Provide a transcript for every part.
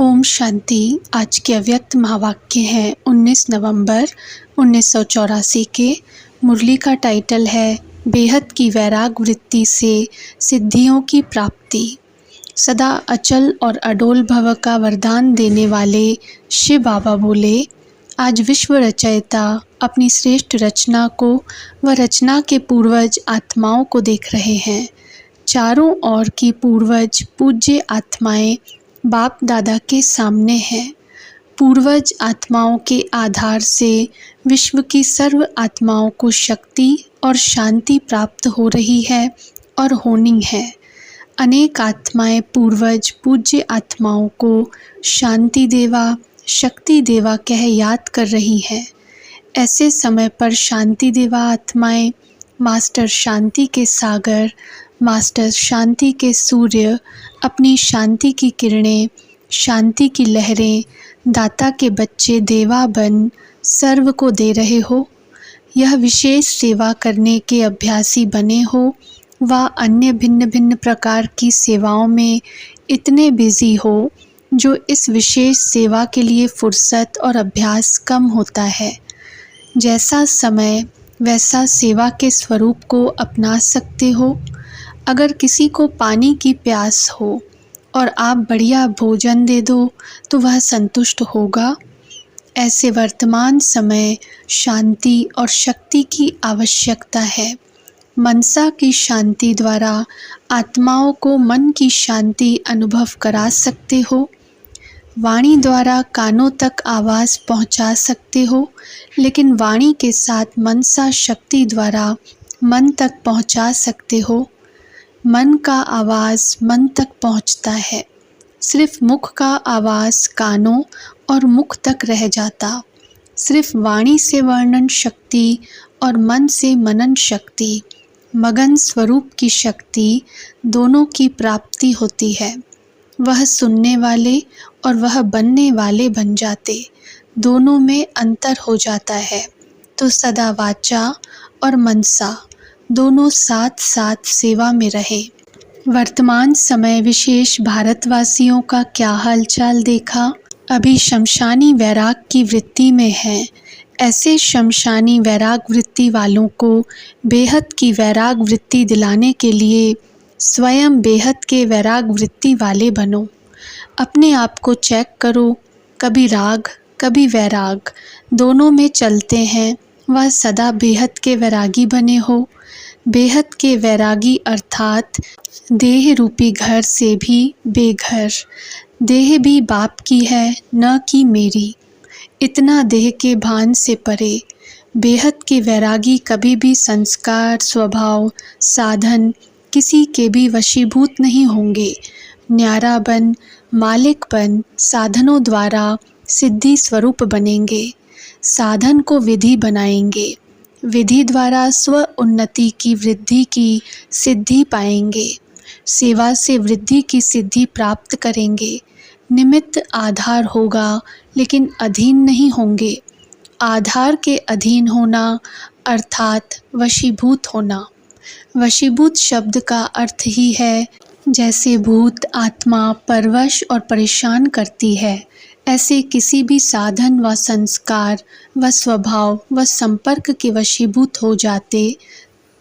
ओम शांति। आज के अव्यक्त महावाक्य हैं 19 नवंबर 1984 के। मुरली का टाइटल है बेहद की वैराग वृत्ति से सिद्धियों की प्राप्ति। सदा अचल और अडोल भव का वरदान देने वाले शिव बाबा बोले, आज विश्व रचयिता अपनी श्रेष्ठ रचना को व रचना के पूर्वज आत्माओं को देख रहे हैं। चारों ओर की पूर्वज पूज्य आत्माएं बाप दादा के सामने हैं। पूर्वज आत्माओं के आधार से विश्व की सर्व आत्माओं को शक्ति और शांति प्राप्त हो रही है और होनी है। अनेक आत्माएं पूर्वज पूज्य आत्माओं को शांति देवा, शक्ति देवा कह याद कर रही हैं। ऐसे समय पर शांति देवा आत्माएं मास्टर शांति के सागर, मास्टर शांति के सूर्य, अपनी शांति की किरणें, शांति की लहरें, दाता के बच्चे देवा बन सर्व को दे रहे हो। यह विशेष सेवा करने के अभ्यासी बने हो व अन्य भिन्न भिन्न प्रकार की सेवाओं में इतने बिजी हो जो इस विशेष सेवा के लिए फुर्सत और अभ्यास कम होता है। जैसा समय वैसा सेवा के स्वरूप को अपना सकते हो। अगर किसी को पानी की प्यास हो और आप बढ़िया भोजन दे दो तो वह संतुष्ट होगा। ऐसे वर्तमान समय शांति और शक्ति की आवश्यकता है। मनसा की शांति द्वारा आत्माओं को मन की शांति अनुभव करा सकते हो। वाणी द्वारा कानों तक आवाज़ पहुंचा सकते हो, लेकिन वाणी के साथ मनसा शक्ति द्वारा मन तक पहुंचा सकते हो। मन का आवाज़ मन तक पहुंचता है, सिर्फ मुख का आवाज़ कानों और मुख तक रह जाता। सिर्फ वाणी से वर्णन शक्ति और मन से मनन शक्ति, मगन स्वरूप की शक्ति, दोनों की प्राप्ति होती है। वह सुनने वाले और वह बनने वाले बन जाते, दोनों में अंतर हो जाता है। तो सदा वाचा और मनसा दोनों साथ साथ सेवा में रहे। वर्तमान समय विशेष भारतवासियों का क्या हालचाल देखा? अभी शमशानी वैराग की वृत्ति में हैं। ऐसे शमशानी वैराग वृत्ति वालों को बेहद की वैराग वृत्ति दिलाने के लिए स्वयं बेहद के वैराग वृत्ति वाले बनो। अपने आप को चेक करो, कभी राग कभी वैराग दोनों में चलते हैं। वह सदा बेहद के वैरागी बने हो। बेहद के वैरागी अर्थात देह रूपी घर से भी बेघर। देह भी बाप की है, न कि मेरी। इतना देह के भान से परे। बेहद के वैरागी कभी भी संस्कार, स्वभाव, साधन किसी के भी वशीभूत नहीं होंगे। न्यारा बन, मालिक बन साधनों द्वारा सिद्धि स्वरूप बनेंगे। साधन को विधि बनाएंगे। विधि द्वारा स्व उन्नति की वृद्धि की सिद्धि पाएंगे। सेवा से वृद्धि की सिद्धि प्राप्त करेंगे। निमित्त आधार होगा, लेकिन अधीन नहीं होंगे। आधार के अधीन होना अर्थात वशीभूत होना। वशीभूत शब्द का अर्थ ही है जैसे भूत आत्मा परवश और परेशान करती है, ऐसे किसी भी साधन व संस्कार व स्वभाव व संपर्क के वशीभूत हो जाते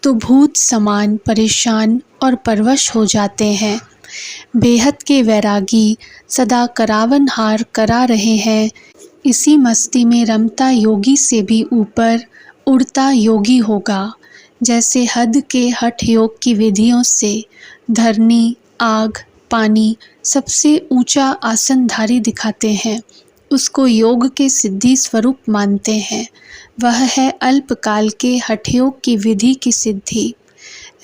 तो भूत समान परेशान और परवश हो जाते हैं। बेहद के वैरागी सदा करावन हार करा रहे हैं। इसी मस्ती में रमता योगी से भी ऊपर उड़ता योगी होगा। जैसे हद के हठ योग की विधियों से धरनी, आग, पानी सबसे ऊंचा आसनधारी दिखाते हैं, उसको योग के सिद्धि स्वरूप मानते हैं। वह है अल्पकाल के हठयोग की विधि की सिद्धि।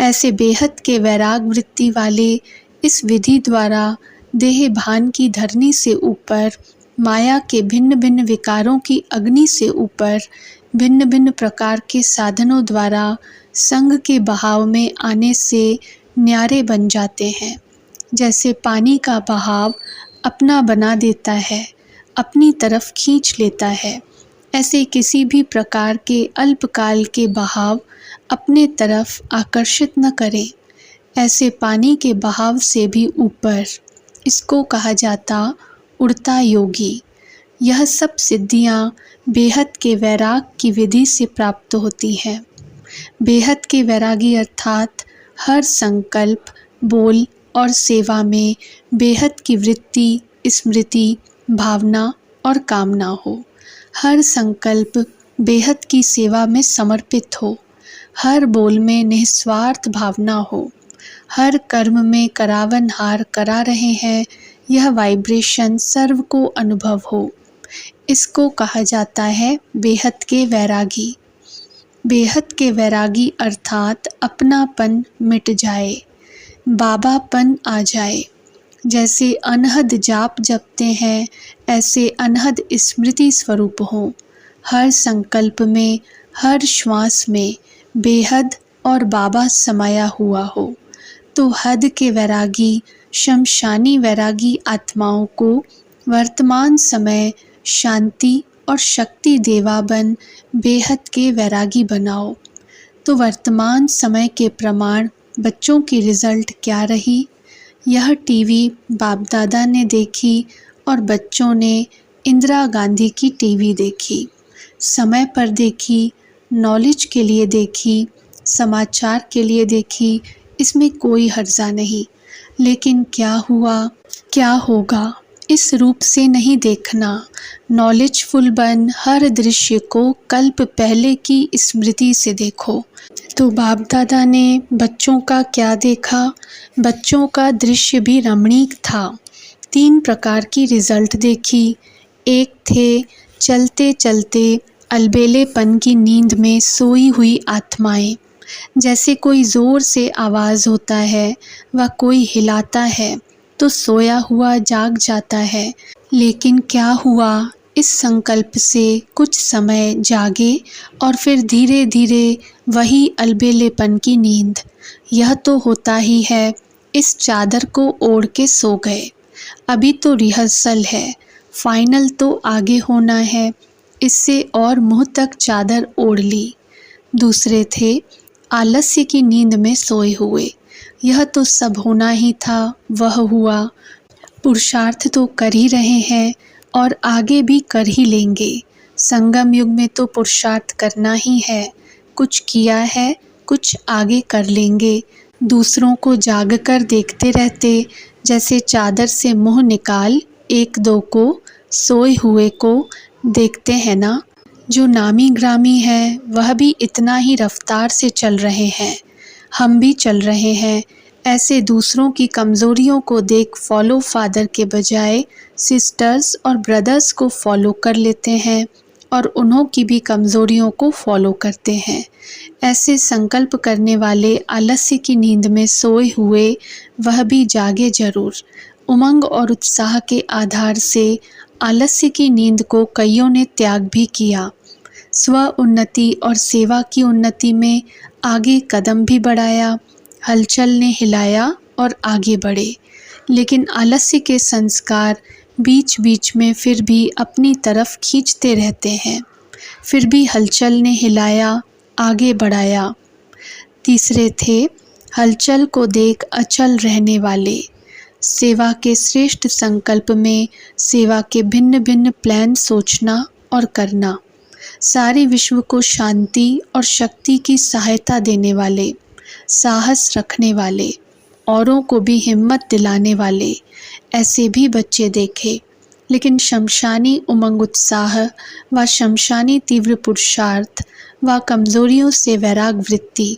ऐसे बेहद के वैराग वृत्ति वाले इस विधि द्वारा देह भान की धरनी से ऊपर, माया के भिन्न भिन्न विकारों की अग्नि से ऊपर, भिन्न भिन्न प्रकार के साधनों द्वारा संग के बहाव में आने से न्यारे बन जाते हैं। जैसे पानी का बहाव अपना बना देता है, अपनी तरफ खींच लेता है, ऐसे किसी भी प्रकार के अल्पकाल के बहाव अपने तरफ आकर्षित न करें। ऐसे पानी के बहाव से भी ऊपर, इसको कहा जाता उड़ता योगी। यह सब सिद्धियाँ बेहद के वैराग की विधि से प्राप्त होती हैं। बेहद के वैरागी अर्थात हर संकल्प, बोल और सेवा में बेहद की वृत्ति, स्मृति, भावना और कामना हो। हर संकल्प बेहद की सेवा में समर्पित हो। हर बोल में निस्वार्थ भावना हो। हर कर्म में करावन हार करा रहे हैं, यह वाइब्रेशन सर्व को अनुभव हो। इसको कहा जाता है बेहद के वैरागी। बेहद के वैरागी अर्थात अपनापन मिट जाए, बाबापन आ जाए। जैसे अनहद जाप जपते हैं, ऐसे अनहद स्मृति स्वरूप हो। हर संकल्प में, हर श्वास में बेहद और बाबा समाया हुआ हो। तो हद के वैरागी, शमशानी वैरागी आत्माओं को वर्तमान समय शांति और शक्ति देवा बन बेहद के वैरागी बनाओ। तो वर्तमान समय के प्रमाण बच्चों की रिजल्ट क्या रही? यह टीवी बाप दादा ने देखी और बच्चों ने इंदिरा गांधी की टीवी देखी। समय पर देखी, नॉलेज के लिए देखी, समाचार के लिए देखी, इसमें कोई हर्जा नहीं। लेकिन क्या हुआ, क्या होगा, इस रूप से नहीं देखना। नॉलेजफुल बन हर दृश्य को कल्प पहले की स्मृति से देखो। तो बाप दादा ने बच्चों का क्या देखा? बच्चों का दृश्य भी रमणीक था। 3 प्रकार की रिजल्ट देखी। एक थे चलते चलते अलबेलेपन की नींद में सोई हुई आत्माएं। जैसे कोई ज़ोर से आवाज़ होता है व कोई हिलाता है तो सोया हुआ जाग जाता है। लेकिन क्या हुआ, इस संकल्प से कुछ समय जागे और फिर धीरे धीरे वही अलबेलेपन की नींद। यह तो होता ही है। इस चादर को ओढ़ के सो गए। अभी तो रिहर्सल है, फाइनल तो आगे होना है। इससे और मुंह तक चादर ओढ़ ली। दूसरे थे आलस्य की नींद में सोए हुए। यह तो सब होना ही था, वह हुआ। पुरुषार्थ तो कर ही रहे हैं और आगे भी कर ही लेंगे। संगम युग में तो पुरुषार्थ करना ही है। कुछ किया है, कुछ आगे कर लेंगे। दूसरों को जाग कर देखते रहते, जैसे चादर से मुंह निकाल 1-2 को, सोए हुए को देखते हैं ना। जो नामी ग्रामी है वह भी इतना ही रफ्तार से चल रहे हैं, हम भी चल रहे हैं। ऐसे दूसरों की कमज़ोरियों को देख फॉलो फादर के बजाय सिस्टर्स और ब्रदर्स को फॉलो कर लेते हैं और उन्हों की भी कमज़ोरियों को फॉलो करते हैं। ऐसे संकल्प करने वाले आलस्य की नींद में सोए हुए वह भी जागे जरूर। उमंग और उत्साह के आधार से आलस्य की नींद को कईयों ने त्याग भी किया। स्व उन्नति और सेवा की उन्नति में आगे कदम भी बढ़ाया। हलचल ने हिलाया और आगे बढ़े। लेकिन आलस्य के संस्कार बीच बीच में फिर भी अपनी तरफ खींचते रहते हैं। फिर भी हलचल ने हिलाया, आगे बढ़ाया। तीसरे थे हलचल को देख अचल रहने वाले। सेवा के श्रेष्ठ संकल्प में सेवा के भिन्न भिन्न प्लान सोचना और करना। सारे विश्व को शांति और शक्ति की सहायता देने वाले, साहस रखने वाले, औरों को भी हिम्मत दिलाने वाले ऐसे भी बच्चे देखे। लेकिन शमशानी उमंग उत्साह व शमशानी तीव्र पुरुषार्थ व कमज़ोरियों से वैराग वृत्ति,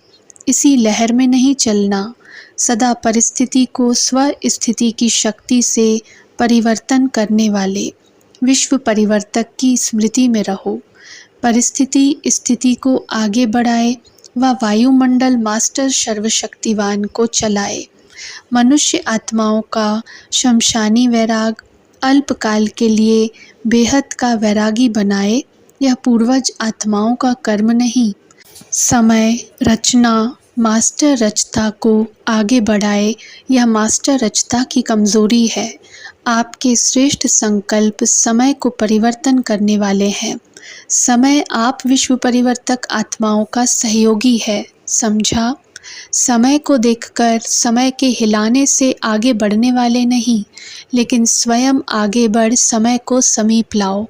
इसी लहर में नहीं चलना। सदा परिस्थिति को स्व स्थिति की शक्ति से परिवर्तन करने वाले विश्व परिवर्तक की स्मृति में रहो। परिस्थिति स्थिति को आगे बढ़ाए व वायुमंडल मास्टर सर्वशक्तिवान को चलाए। मनुष्य आत्माओं का शमशानी वैराग अल्पकाल के लिए बेहद का वैरागी बनाए। यह पूर्वज आत्माओं का कर्म नहीं। समय रचना मास्टर रचता को आगे बढ़ाए, यह मास्टर रचता की कमज़ोरी है। आपके श्रेष्ठ संकल्प समय को परिवर्तन करने वाले हैं। समय आप विश्व परिवर्तक आत्माओं का सहयोगी है, समझा। समय को देखकर समय के हिलाने से आगे बढ़ने वाले नहीं, लेकिन स्वयं आगे बढ़ समय को समीप लाओ।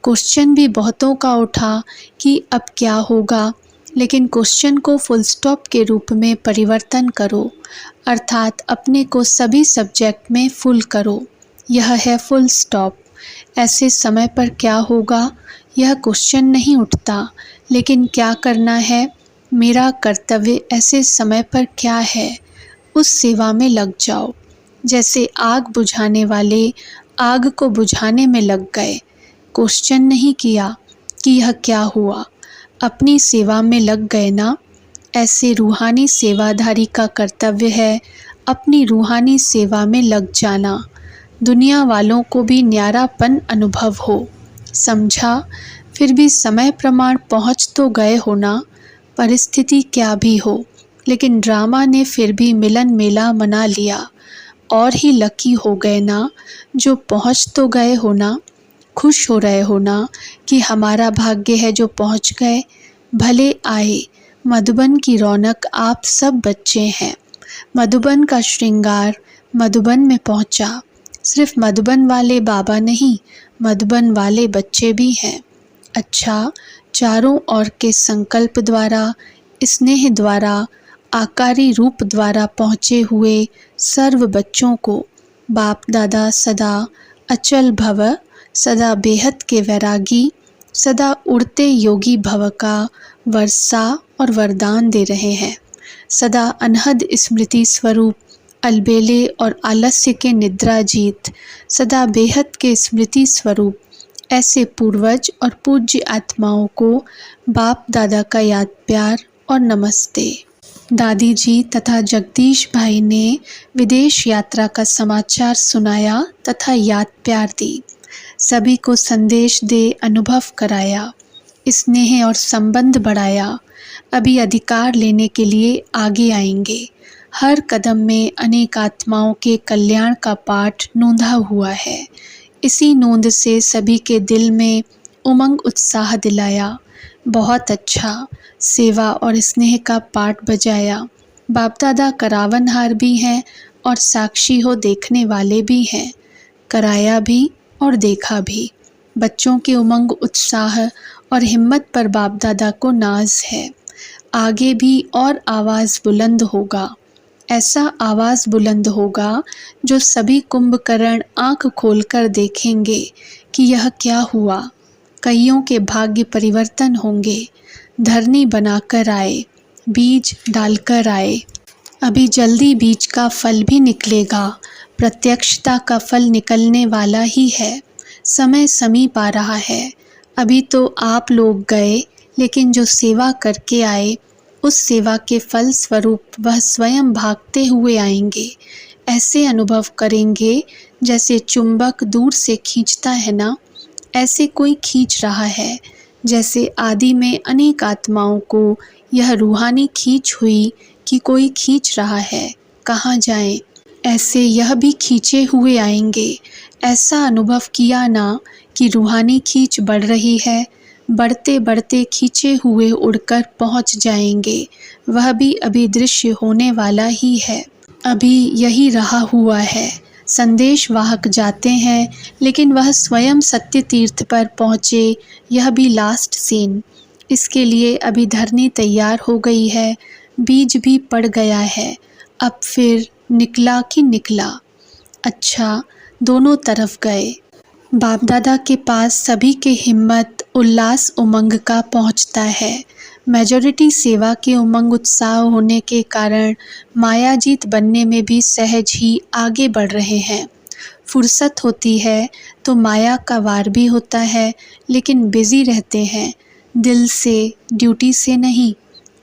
क्वेश्चन भी बहुतों का उठा कि अब क्या होगा, लेकिन क्वेश्चन को फुल स्टॉप के रूप में परिवर्तन करो, अर्थात अपने को सभी सब्जेक्ट में फुल करो। यह है फुल स्टॉप। ऐसे समय पर क्या होगा, यह क्वेश्चन नहीं उठता, लेकिन क्या करना है, मेरा कर्तव्य ऐसे समय पर क्या है, उस सेवा में लग जाओ। जैसे आग बुझाने वाले आग को बुझाने में लग गए, क्वेश्चन नहीं किया कि यह क्या हुआ, अपनी सेवा में लग गए ना। ऐसे रूहानी सेवाधारी का कर्तव्य है अपनी रूहानी सेवा में लग जाना। दुनिया वालों को भी न्यारापन अनुभव हो, समझा। फिर भी समय प्रमाण पहुँच तो गए हो ना, परिस्थिति क्या भी हो, लेकिन ड्रामा ने फिर भी मिलन मेला मना लिया। और ही लकी हो गए ना, जो पहुँच तो गए हो ना, खुश हो रहे हो ना कि हमारा भाग्य है जो पहुँच गए। भले आए मधुबन की रौनक, आप सब बच्चे हैं। मधुबन का श्रृंगार मधुबन में पहुँचा। सिर्फ मधुबन वाले बाबा नहीं, मधुबन वाले बच्चे भी हैं। अच्छा, चारों ओर के संकल्प द्वारा, स्नेह द्वारा, आकारी रूप द्वारा पहुँचे हुए सर्व बच्चों को बाप दादा सदा अचल भव, सदा बेहद के वैरागी, सदा उड़ते योगी भव का वर्षा और वरदान दे रहे हैं। सदा अनहद स्मृति स्वरूप अलबेले और आलस्य के निद्रा जीत, सदा बेहद के स्मृति स्वरूप ऐसे पूर्वज और पूज्य आत्माओं को बाप दादा का याद प्यार और नमस्ते। दादी जी तथा जगदीश भाई ने विदेश यात्रा का समाचार सुनाया तथा याद प्यार दी। सभी को संदेश दे अनुभव कराया, स्नेह और संबंध बढ़ाया। अभी अधिकार लेने के लिए आगे आएंगे। हर कदम में अनेक आत्माओं के कल्याण का पाठ नोंधा हुआ है। इसी नोंद से सभी के दिल में उमंग उत्साह दिलाया। बहुत अच्छा, सेवा और स्नेह का पाठ बजाया। बाप दादा करावनहार भी हैं और साक्षी हो देखने वाले भी हैं। कराया भी और देखा भी। बच्चों के उमंग उत्साह और हिम्मत पर बाप दादा को नाज है। आगे भी और आवाज़ बुलंद होगा। ऐसा आवाज़ बुलंद होगा जो सभी कुंभकर्ण आँख खोलकर देखेंगे कि यह क्या हुआ। कईयों के भाग्य परिवर्तन होंगे। धरनी बनाकर आए, बीज डालकर आए। अभी जल्दी बीज का फल भी निकलेगा। प्रत्यक्षता का फल निकलने वाला ही है। समय समीप आ रहा है। अभी तो आप लोग गए, लेकिन जो सेवा करके आए, उस सेवा के फल स्वरूप वह स्वयं भागते हुए आएंगे। ऐसे अनुभव करेंगे जैसे चुंबक दूर से खींचता है ना, ऐसे कोई खींच रहा है। जैसे आदि में अनेक आत्माओं को यह रूहानी खींच हुई कि कोई खींच रहा है, कहाँ जाएं, ऐसे यह भी खींचे हुए आएंगे। ऐसा अनुभव किया ना कि रूहानी खींच बढ़ रही है। बढ़ते बढ़ते खींचे हुए उड़कर पहुंच जाएंगे। वह भी अभी दृश्य होने वाला ही है। अभी यही रहा हुआ है। संदेश वाहक जाते हैं, लेकिन वह स्वयं सत्य तीर्थ पर पहुँचे, यह भी लास्ट सीन। इसके लिए अभी धरनी तैयार हो गई है, बीज भी पड़ गया है। अब फिर निकला कि निकला। अच्छा, दोनों तरफ गए। बाप दादा के पास सभी के हिम्मत उल्लास उमंग का पहुंचता है। मेजॉरिटी सेवा के उमंग उत्साह होने के कारण मायाजीत बनने में भी सहज ही आगे बढ़ रहे हैं। फुर्सत होती है तो माया का वार भी होता है, लेकिन बिजी रहते हैं, दिल से, ड्यूटी से नहीं।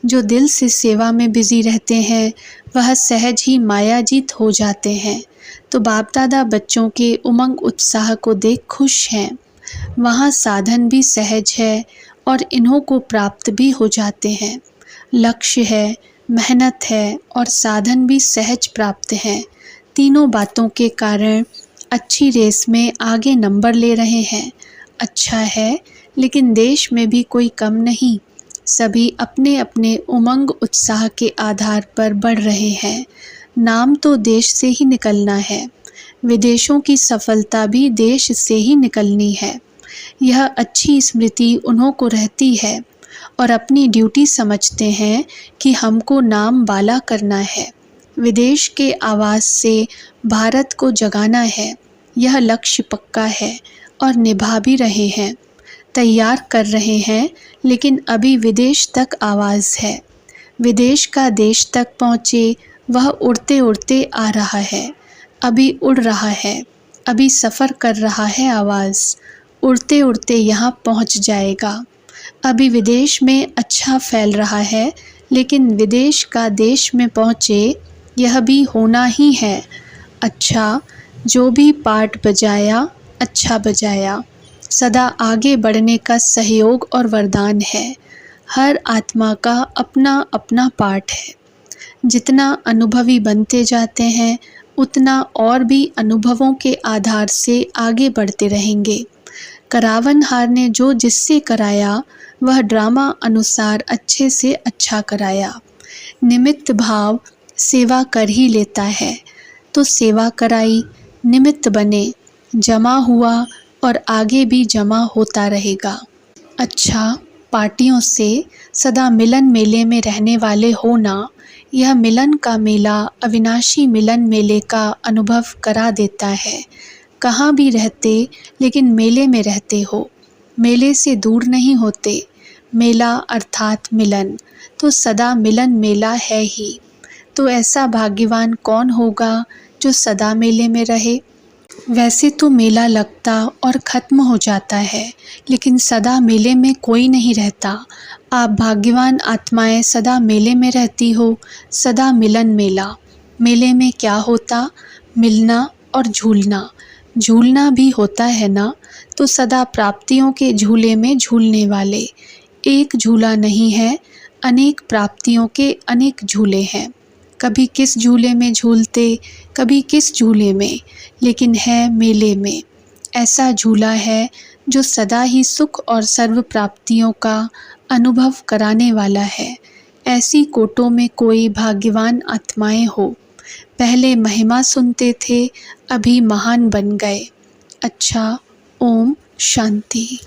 जो दिल से सेवा में बिजी रहते हैं वह सहज ही मायाजीत हो जाते हैं। तो बाप दादा बच्चों के उमंग उत्साह को देख खुश हैं। वहाँ साधन भी सहज है और इन्हों को प्राप्त भी हो जाते हैं। लक्ष्य है, मेहनत है और साधन भी सहज प्राप्त हैं। तीनों बातों के कारण अच्छी रेस में आगे नंबर ले रहे हैं। अच्छा है, लेकिन देश में भी कोई कम नहीं। सभी अपने अपने उमंग उत्साह के आधार पर बढ़ रहे हैं। नाम तो देश से ही निकलना है, विदेशों की सफलता भी देश से ही निकलनी है। यह अच्छी स्मृति उन्हों को रहती है और अपनी ड्यूटी समझते हैं कि हमको नाम बाला करना है, विदेश के आवाज़ से भारत को जगाना है। यह लक्ष्य पक्का है और निभा भी रहे हैं, तैयार कर रहे हैं, लेकिन अभी विदेश तक आवाज़ है। विदेश का देश तक पहुँचे, वह उड़ते उड़ते आ रहा है, अभी उड़ रहा है, अभी सफ़र कर रहा है आवाज़, उड़ते उड़ते यहाँ पहुँच जाएगा। अभी विदेश में अच्छा फैल रहा है, लेकिन विदेश का देश में पहुँचे, यह भी होना ही है। अच्छा, जो भी पार्ट बजाया अच्छा बजाया, सदा आगे बढ़ने का सहयोग और वरदान है। हर आत्मा का अपना अपना पार्ट है। जितना अनुभवी बनते जाते हैं, उतना और भी अनुभवों के आधार से आगे बढ़ते रहेंगे। करावनहार ने जो जिससे कराया, वह ड्रामा अनुसार अच्छे से अच्छा कराया। निमित्त भाव सेवा कर ही लेता है, तो सेवा कराई, निमित्त बने, जमा हुआ और आगे भी जमा होता रहेगा। अच्छा, पार्टियों से सदा मिलन मेले में रहने वाले हो ना, यह मिलन का मेला अविनाशी मिलन मेले का अनुभव करा देता है। कहाँ भी रहते, लेकिन मेले में रहते हो, मेले से दूर नहीं होते। मेला अर्थात मिलन, तो सदा मिलन मेला है ही। तो ऐसा भाग्यवान कौन होगा जो सदा मेले में रहे। वैसे तो मेला लगता और ख़त्म हो जाता है, लेकिन सदा मेले में कोई नहीं रहता। आप भाग्यवान आत्माएं सदा मेले में रहती हो, सदा मिलन मेला। मेले में क्या होता, मिलना और झूलना। झूलना भी होता है ना, तो सदा प्राप्तियों के झूले में झूलने वाले। एक झूला नहीं है, अनेक प्राप्तियों के अनेक झूले हैं। कभी किस झूले में झूलते, कभी किस झूले में, लेकिन है मेले में। ऐसा झूला है जो सदा ही सुख और सर्व प्राप्तियों का अनुभव कराने वाला है। ऐसी कोटों में कोई भाग्यवान आत्माएं हो। पहले महिमा सुनते थे, अभी महान बन गए। अच्छा, ओम शांति।